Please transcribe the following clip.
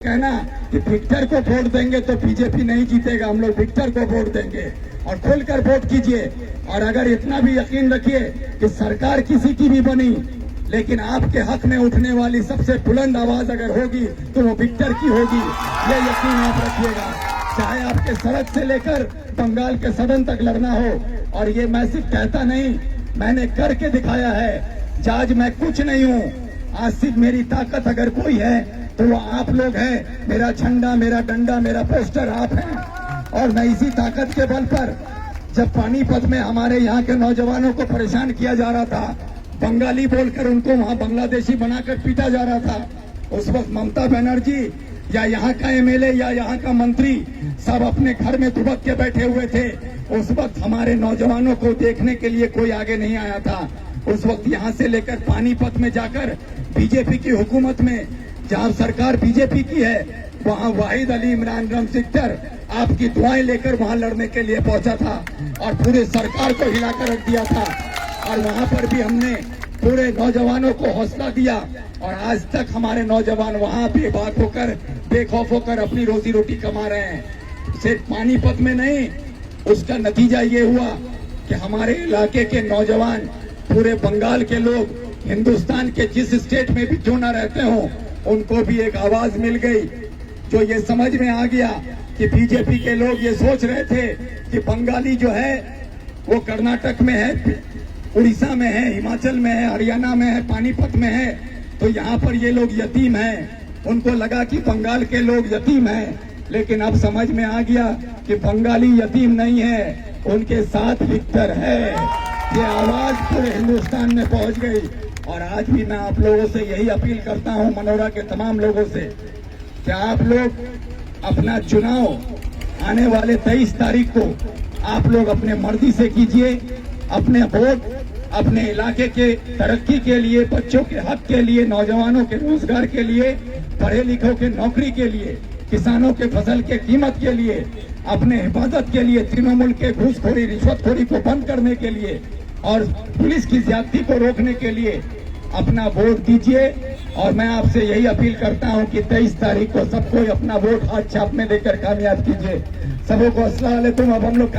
कहना कि विक्टर को वोट देंगे तो बीजेपी नहीं जीतेगा, हम लोग विक्टर को वोट देंगे और खुलकर वोट कीजिए। और अगर इतना भी यकीन रखिए कि सरकार किसी की भी बनी, लेकिन आपके हक में उठने वाली सबसे बुलंद आवाज अगर होगी तो वो विक्टर की होगी, ये यकीन आप रखिएगा। चाहे आपके सड़क से लेकर बंगाल के सदन तक लड़ना हो। और ये मैं सिर्फ कहता नहीं, मैंने करके दिखाया है। आज मैं कुछ नहीं हूँ, आज सिर्फ मेरी ताकत अगर कोई है तो वो आप लोग हैं। मेरा झंडा, मेरा डंडा, मेरा पोस्टर आप हैं। और मैं इसी ताकत के बल पर, जब पानीपत में हमारे यहाँ के नौजवानों को परेशान किया जा रहा था, बंगाली बोलकर उनको वहाँ बांग्लादेशी बनाकर पीटा जा रहा था, उस वक्त ममता बनर्जी या यहाँ का एमएलए या यहाँ का मंत्री सब अपने घर में दुबक के बैठे हुए थे। उस वक्त हमारे नौजवानों को देखने के लिए कोई आगे नहीं आया था। उस वक्त यहाँ से लेकर पानीपत में जाकर बीजेपी की हुकूमत में, जहाँ सरकार बीजेपी की है, वहाँ वाहिद अली इमरान रमसिक्तर आपकी दुआएं लेकर वहाँ लड़ने के लिए पहुंचा था और पूरे सरकार को हिलाकर रख दिया था। और वहाँ पर भी हमने पूरे नौजवानों को हौसला दिया और आज तक हमारे नौजवान वहाँ बेबाक होकर, बेखौफ होकर अपनी रोजी रोटी कमा रहे हैं। सिर्फ पानीपत में नहीं, उसका नतीजा ये हुआ कि हमारे इलाके के नौजवान, पूरे बंगाल के लोग, हिंदुस्तान के जिस स्टेट में भी क्यों न रहते हो, उनको भी एक आवाज मिल गई। जो ये समझ में आ गया कि बीजेपी के लोग ये सोच रहे थे कि बंगाली जो है वो कर्नाटक में है, उड़ीसा में है, हिमाचल में है, हरियाणा में है, पानीपत में है, तो यहाँ पर ये लोग यतीम हैं। उनको लगा कि बंगाल के लोग यतीम हैं, लेकिन अब समझ में आ गया कि बंगाली यतीम नहीं है, उनके साथ विक्टर है। ये आवाज पूरे हिंदुस्तान में पहुंच गई। और आज भी मैं आप लोगों से यही अपील करता हूं, मनोरा के तमाम लोगों से, कि आप लोग अपना चुनाव आने वाले 23 तारीख को आप लोग अपने मर्जी से कीजिए। अपने वोट अपने इलाके के तरक्की के लिए, बच्चों के हक के लिए, नौजवानों के रोजगार के लिए, पढ़े लिखों के नौकरी के लिए, किसानों के फसल के कीमत के लिए, अपने हिफाजत के लिए, तृणमूल के घूसखोरी, रिश्वतखोरी को बंद करने के लिए और पुलिस की ज्यादती को रोकने के लिए अपना वोट दीजिए। और मैं आपसे यही अपील करता हूं कि 23 तारीख को सबको अपना वोट हाथ छाप में देकर कामयाब कीजिए। सबको अस्सलाम वालेकुम। अब हम लोग